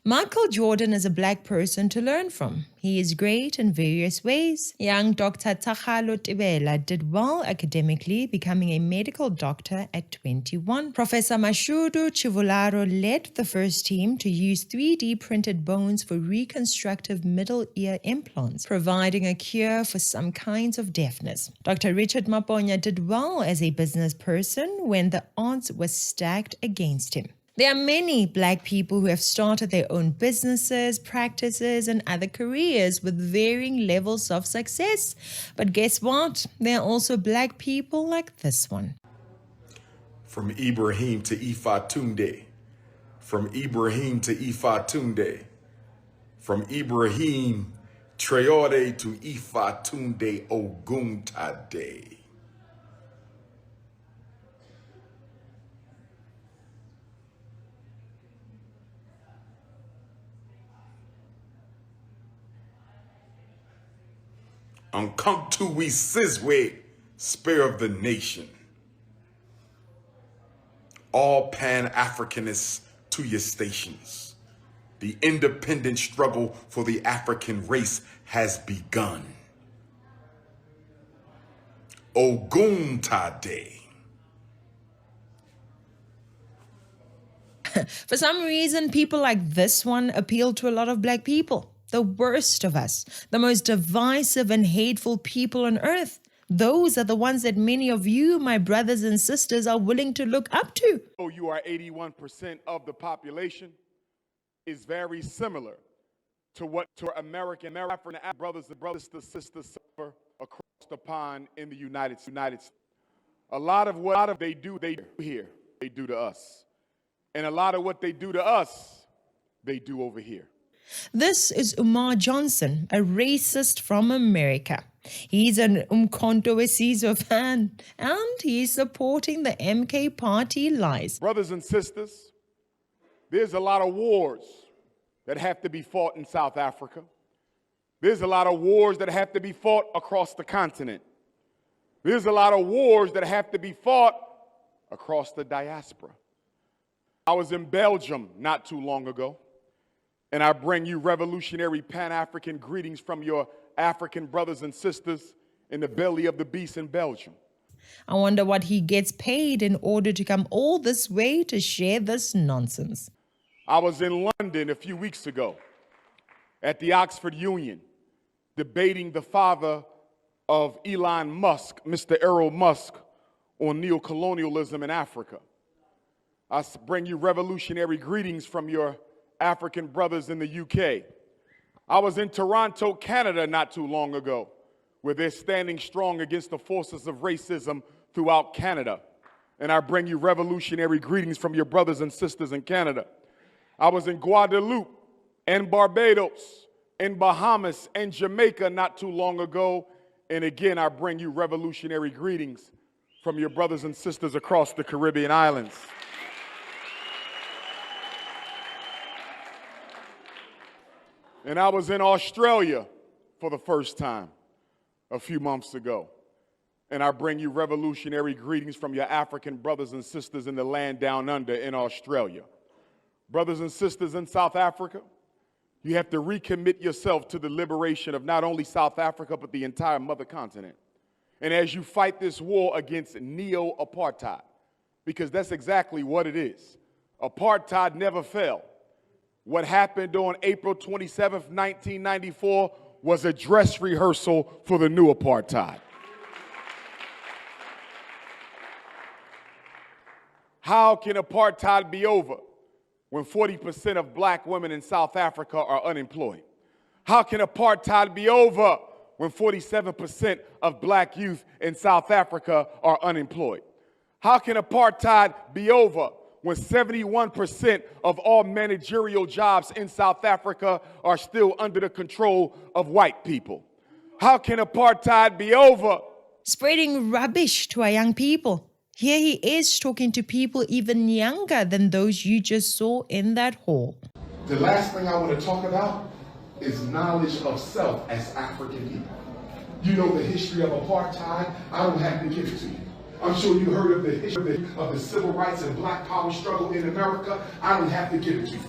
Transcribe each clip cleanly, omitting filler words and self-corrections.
Michael Jordan is a black person to learn from. He is great in various ways. Young Dr. Thakgalo Thibela did well academically, becoming a medical doctor at 21. Professor Mashudu Tshifularo led the first team to use 3D printed bones for reconstructive middle ear implants, providing a cure for some kinds of deafness. Dr. Richard Maponya did well as a business person when the odds were stacked against him. There are many black people who have started their own businesses, practices, and other careers with varying levels of success. But guess what? There are also black people like this one. From Ibrahim to Ifa Tunde. From Ibrahim to Ifa Tunde. From Ibrahim Traore to Ifa Tunde Oguntade. Unconktuwi Sizwe, Spear of the Nation. All Pan-Africanists to your stations. The independent struggle for the African race has begun. Oguntade. For some reason, people like this one appeal to a lot of black people. The worst of us, the most divisive and hateful people on earth. Those are the ones that many of you, my brothers and sisters, are willing to look up to. Though you are 81% of the population, is very similar to what to American brothers and sisters suffer across the pond in the United States. A lot of what they do here, they do to us. And a lot of what they do to us, they do over here. This is Umar Johnson, a racist from America. He's an Umkhonto weSizwe fan, and he's supporting the MK party lies. Brothers and sisters, there's a lot of wars that have to be fought in South Africa. There's a lot of wars that have to be fought across the continent. There's a lot of wars that have to be fought across the diaspora. I was in Belgium not too long ago. And I bring you revolutionary Pan-African greetings from your African brothers and sisters in the belly of the beast in Belgium. I wonder what he gets paid in order to come all this way to share this nonsense. I was in London a few weeks ago at the Oxford Union debating the father of Elon Musk, Mr. Errol Musk, on neocolonialism in Africa. I bring you revolutionary greetings from your African brothers in the UK. I was in Toronto, Canada not too long ago, where they're standing strong against the forces of racism throughout Canada. And I bring you revolutionary greetings from your brothers and sisters in Canada. I was in Guadeloupe and Barbados and Bahamas and Jamaica not too long ago. And again, I bring you revolutionary greetings from your brothers and sisters across the Caribbean islands. And I was in Australia for the first time a few months ago. And I bring you revolutionary greetings from your African brothers and sisters in the land down under in Australia. Brothers and sisters in South Africa, you have to recommit yourself to the liberation of not only South Africa, but the entire mother continent. And as you fight this war against neo-apartheid, because that's exactly what it is. Apartheid never fell. What happened on April 27th, 1994 was a dress rehearsal for the new apartheid. How can apartheid be over when 40% of black women in South Africa are unemployed? How can apartheid be over when 47% of black youth in South Africa are unemployed? How can apartheid be over when 71% of all managerial jobs in South Africa are still under the control of white people? How can apartheid be over? Spreading rubbish to our young people. Here he is talking to people even younger than those you just saw in that hall. The last thing I want to talk about is knowledge of self as African people. You know the history of apartheid. I don't have to give it to you. I'm sure you heard of the history of the civil rights and black power struggle in America. I don't have to give it to you.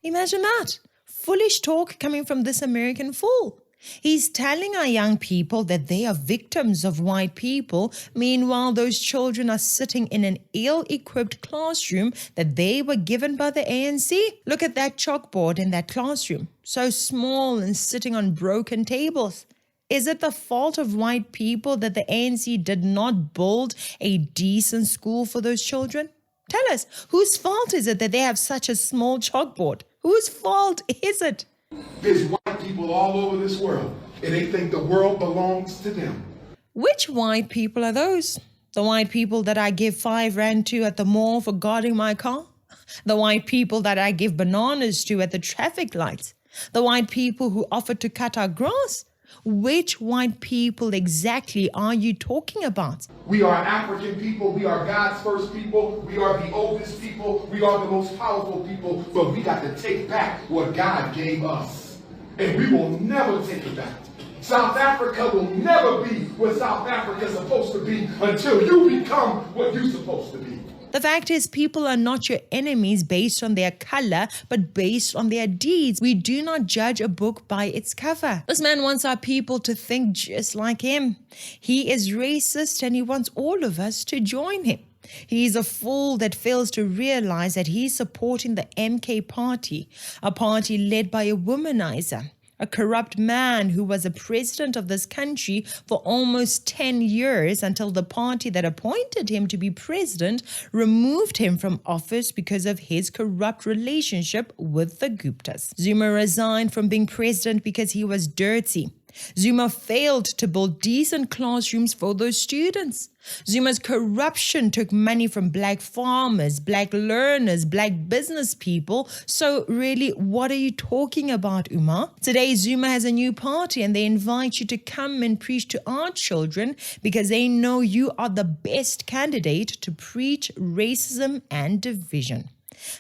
Imagine that. Foolish talk coming from this American fool. He's telling our young people that they are victims of white people. Meanwhile, those children are sitting in an ill-equipped classroom that they were given by the ANC. Look at that chalkboard in that classroom. So small and sitting on broken tables. Is it the fault of white people that the ANC did not build a decent school for those children? Tell us, whose fault is it that they have such a small chalkboard? Whose fault is it? There's white people all over this world, and they think the world belongs to them. Which white people are those? The white people that I give 5 rand to at the mall for guarding my car? The white people that I give bananas to at the traffic lights? The white people who offer to cut our grass? Which white people exactly are you talking about? We are African people. We are God's first people. We are the oldest people. We are the most powerful people. But we got to take back what God gave us. And we will never take it back. South Africa will never be what South Africa is supposed to be until you become what you're supposed to be. The fact is, people are not your enemies based on their color, but based on their deeds. We do not judge a book by its cover. This man wants our people to think just like him. He is racist and he wants all of us to join him. He is a fool that fails to realize that he's supporting the MK party, a party led by a womanizer. A corrupt man who was a president of this country for almost 10 years until the party that appointed him to be president removed him from office because of his corrupt relationship with the Guptas. Zuma resigned from being president because he was dirty. Zuma failed to build decent classrooms for those students. Zuma's corruption took money from black farmers, black learners, black business people. So really, what are you talking about, Umar? Today, Zuma has a new party and they invite you to come and preach to our children because they know you are the best candidate to preach racism and division.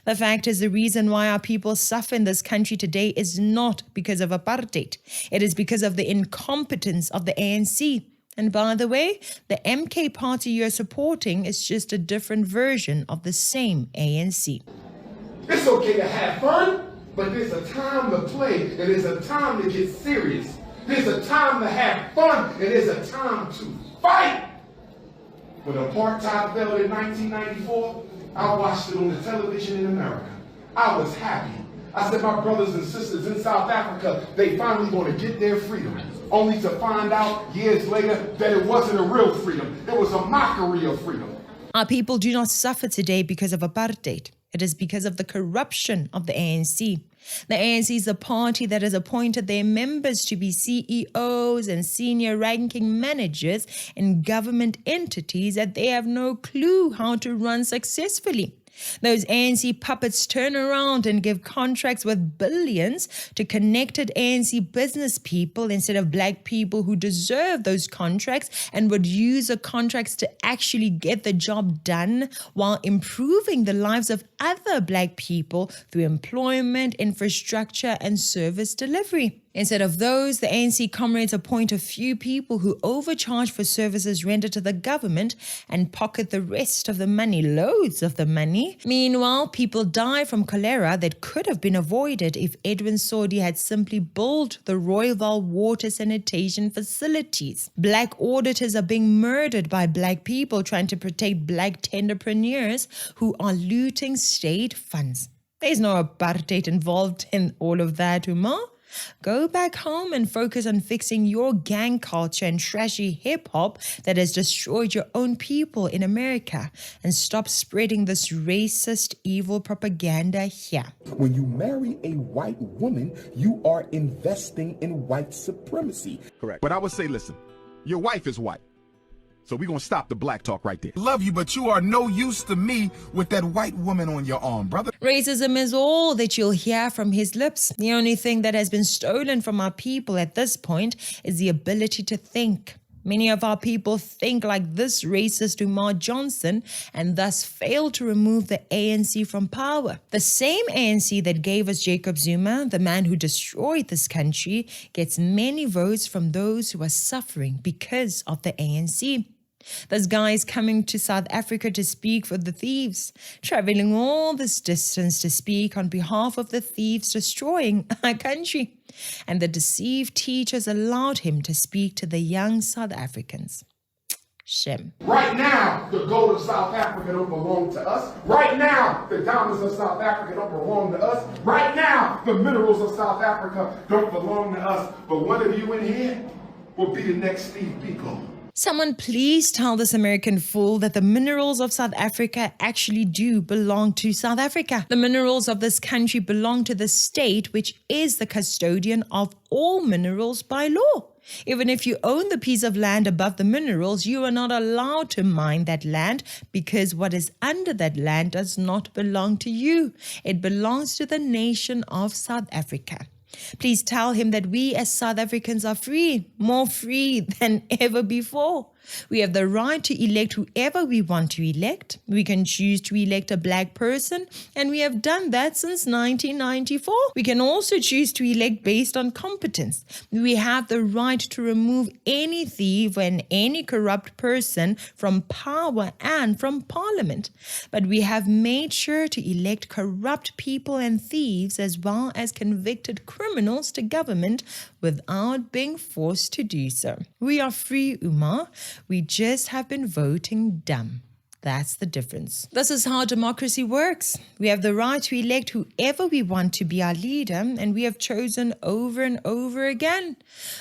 The fact is, the reason why our people suffer in this country today is not because of apartheid. It is because of the incompetence of the ANC. And by the way, the MK party you're supporting is just a different version of the same ANC. It's okay to have fun, but there's a time to play and there's a time to get serious. There's a time to have fun and there's a time to fight. When apartheid fell in 1994, I watched it on the television in America. I was happy. I said, my brothers and sisters in South Africa, they finally going to get their freedom. Only to find out years later that it wasn't a real freedom. It was a mockery of freedom. Our people do not suffer today because of apartheid. It is because of the corruption of the ANC. The ANC is the party that has appointed their members to be CEOs and senior ranking managers in government entities that they have no clue how to run successfully. Those ANC puppets turn around and give contracts worth billions to connected ANC business people instead of black people who deserve those contracts and would use the contracts to actually get the job done while improving the lives of other black people through employment, infrastructure, and service delivery. Instead of those, the ANC Comrades appoint a few people who overcharge for services rendered to the government and pocket the rest of the money, loads of the money. Meanwhile, people die from cholera that could have been avoided if Edwin Sodi had simply built the Rooiwal water sanitation facilities. Black auditors are being murdered by black people trying to protect black tenderpreneurs who are looting state funds. There's no apartheid involved in all of that, Umar. Go back home and focus on fixing your gang culture and trashy hip-hop that has destroyed your own people in America, and stop spreading this racist, evil propaganda here. When you marry a white woman, you are investing in white supremacy. Correct. But I would say, listen, your wife is white. So we're going to stop the black talk right there. Love you, but you are no use to me with that white woman on your arm, brother. Racism is all that you'll hear from his lips. The only thing that has been stolen from our people at this point is the ability to think. Many of our people think like this racist Umar Johnson and thus fail to remove the ANC from power. The same ANC that gave us Jacob Zuma, the man who destroyed this country, gets many votes from those who are suffering because of the ANC. This guy is coming to South Africa to speak for the thieves, traveling all this distance to speak on behalf of the thieves destroying our country. And the deceived teachers allowed him to speak to the young South Africans. Shame. Right now, the gold of South Africa don't belong to us. Right now, the diamonds of South Africa don't belong to us. Right now, the minerals of South Africa don't belong to us. But one of you in here will be the next Steve Biko. Someone please tell this American fool that the minerals of South Africa actually do belong to South Africa. The minerals of this country belong to the state, which is the custodian of all minerals by law. Even if you own the piece of land above the minerals, you are not allowed to mine that land because what is under that land does not belong to you. It belongs to the nation of South Africa. Please tell him that we as South Africans are free, more free than ever before. We have the right to elect whoever we want to elect. We can choose to elect a black person, and we have done that since 1994. We can also choose to elect based on competence. We have the right to remove any thief and any corrupt person from power and from parliament. But we have made sure to elect corrupt people and thieves as well as convicted criminals to government without being forced to do so. We are free, Umar. We just have been voting dumb. That's the difference. This is how democracy works. We have the right to elect whoever we want to be our leader, and we have chosen over and over again.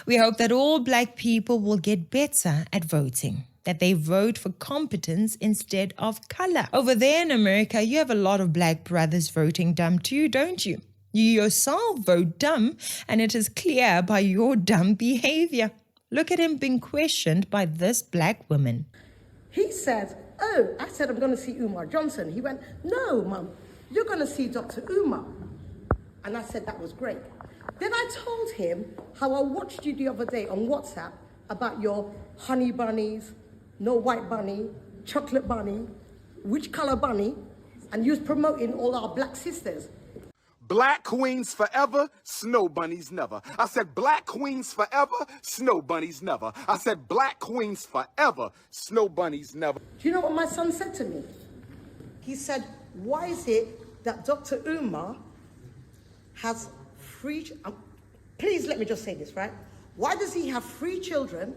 We hope that all black people will get better at voting, that they vote for competence instead of color. Over there in America, you have a lot of black brothers voting dumb too, don't you? You yourself vote dumb, and it is clear by your dumb behavior. Look at him being questioned by this black woman. He said, oh, I said I'm going to see Umar Johnson. He went, no, Mum, you're going to see Dr. Umar. And I said that was great. Then I told him how I watched you the other day on WhatsApp about your honey bunnies, no white bunny, chocolate bunny, which color bunny, and you was promoting all our black sisters. Black queens forever, snow bunnies never. I said black queens forever, snow bunnies never. I said black queens forever, snow bunnies never. Do you know what my son said to me? He said, why is it that Dr. Umar has free... please let me just say this, right? Why does he have 3 children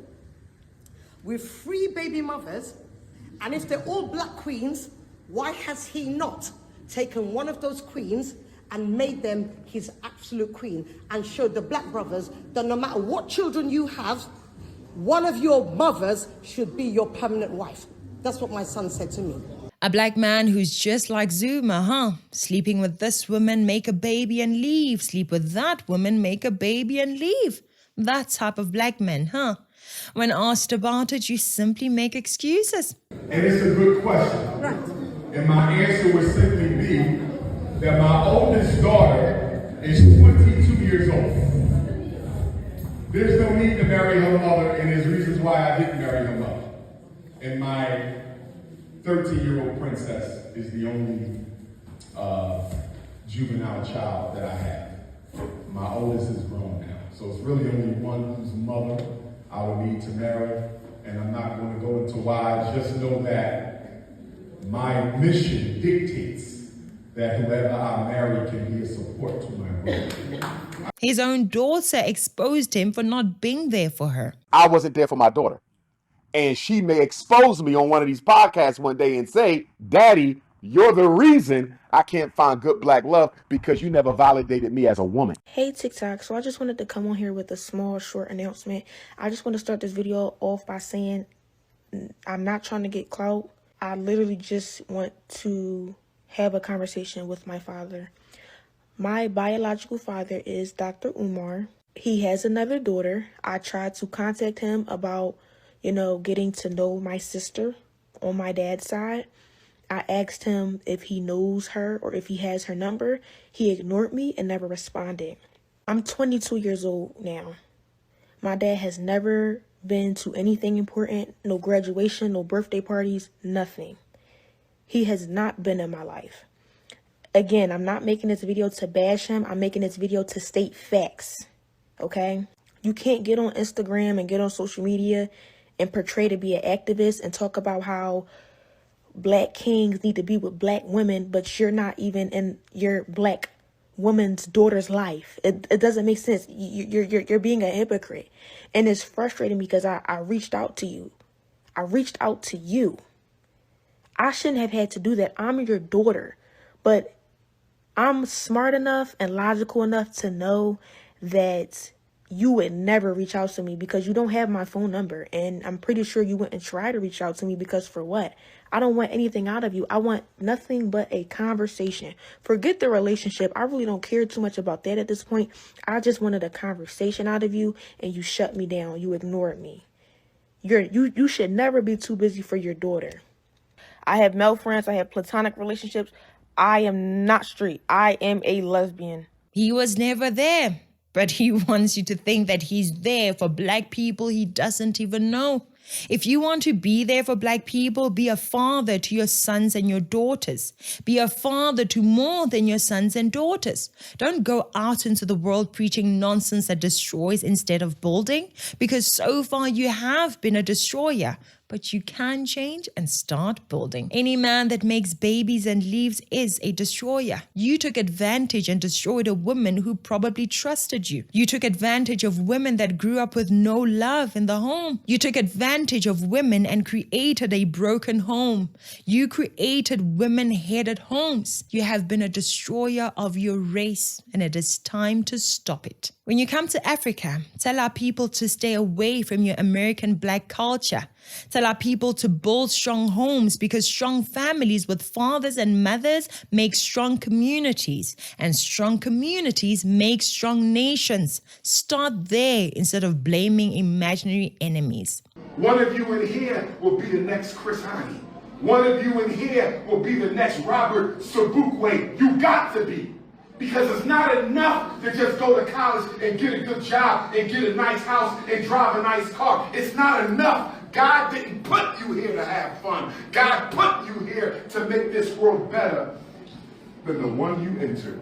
with 3 baby mothers? And if they're all black queens, why has he not taken one of those queens and made them his absolute queen and showed the black brothers that no matter what children you have, one of your mothers should be your permanent wife? That's what my son said to me. A black man who's just like Zuma, huh? Sleeping with this woman, make a baby and leave. Sleep with that woman, make a baby and leave. That type of black man, huh? When asked about it, you simply make excuses. And it's a good question. Right. And my answer would simply be that my oldest daughter is 22 years old. There's no need to marry her mother, and there's reasons why I didn't marry her mother. And my 13-year-old princess is the only juvenile child that I have. My oldest is grown now. So it's really only one whose mother I would need to marry, and I'm not going to go into why. Just know that my mission dictates that whoever I marry can be a support to my work. His own daughter exposed him for not being there for her. I wasn't there for my daughter. And she may expose me on one of these podcasts one day and say, Daddy, you're the reason I can't find good black love because you never validated me as a woman. Hey TikTok, so I just wanted to come on here with a small short announcement. I just want to start this video off by saying I'm not trying to get clout. I literally just want to have a conversation with my father. My biological father is Dr. Umar. He has another daughter. I tried to contact him about, getting to know my sister on my dad's side. I asked him if he knows her or if he has her number. He ignored me and never responded. I'm 22 years old now. My dad has never been to anything important, no graduation, no birthday parties, nothing. He has not been in my life. Again, I'm not making this video to bash him. I'm making this video to state facts, okay? You can't get on Instagram and get on social media and portray to be an activist and talk about how black kings need to be with black women, but you're not even in your black woman's daughter's life. It doesn't make sense. You're being a hypocrite. And it's frustrating because I reached out to you. I reached out to you. I shouldn't have had to do that. I'm your daughter. But I'm smart enough and logical enough to know that you would never reach out to me because you don't have my phone number. And I'm pretty sure you wouldn't try to reach out to me because for what? I don't want anything out of you. I want nothing but a conversation. Forget the relationship. I really don't care too much about that at this point. I just wanted a conversation out of you and you shut me down. You ignored me. You should never be too busy for your daughter. I have male friends. I have platonic relationships. I am not straight. I am a lesbian. He was never there, but he wants you to think that he's there for black people he doesn't even know. If you want to be there for black people, be a father to your sons and your daughters. Be a father to more than your sons and daughters. Don't go out into the world preaching nonsense that destroys instead of building, because so far you have been a destroyer. But you can change and start building. Any man that makes babies and leaves is a destroyer. You took advantage and destroyed a woman who probably trusted you. You took advantage of women that grew up with no love in the home. You took advantage of women and created a broken home. You created women-headed homes. You have been a destroyer of your race, and it is time to stop it. When you come to Africa, tell our people to stay away from your American black culture. Tell our people to build strong homes because strong families with fathers and mothers make strong communities, and strong communities make strong nations. Start there instead of blaming imaginary enemies. One of you in here will be the next Chris Hani. One of you in here will be the next Robert Sobukwe. You got to be. Because it's not enough to just go to college and get a good job and get a nice house and drive a nice car. It's not enough. God didn't put you here to have fun. God put you here to make this world better than the one you entered.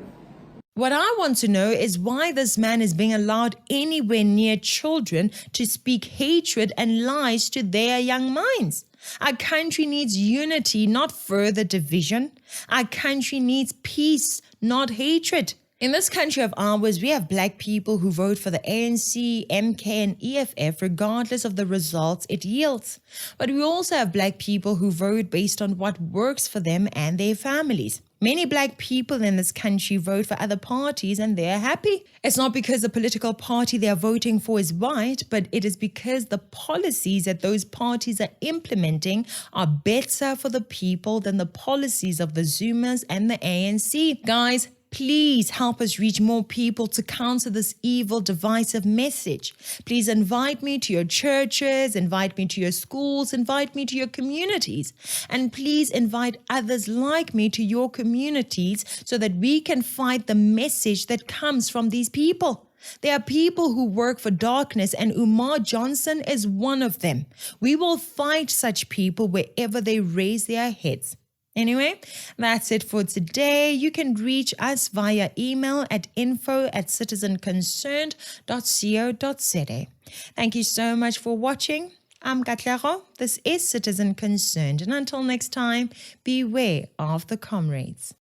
What I want to know is why this man is being allowed anywhere near children to speak hatred and lies to their young minds. Our country needs unity, not further division. Our country needs peace, not hatred. In this country of ours, we have black people who vote for the ANC, MK, and EFF regardless of the results it yields. But we also have black people who vote based on what works for them and their families. Many black people in this country vote for other parties and they're happy. It's not because the political party they're voting for is right, but it is because the policies that those parties are implementing are better for the people than the policies of the Zumas and the ANC. Guys, please help us reach more people to counter this evil, divisive message. Please invite me to your churches, invite me to your schools, invite me to your communities. And please invite others like me to your communities so that we can fight the message that comes from these people. There are people who work for darkness, and Umar Johnson is one of them. We will fight such people wherever they raise their heads. Anyway, that's it for today. You can reach us via email at info@citizenconcerned.co.za. Thank you so much for watching. I'm Thakgalo. This is Citizen Concerned. And until next time, beware of the comrades.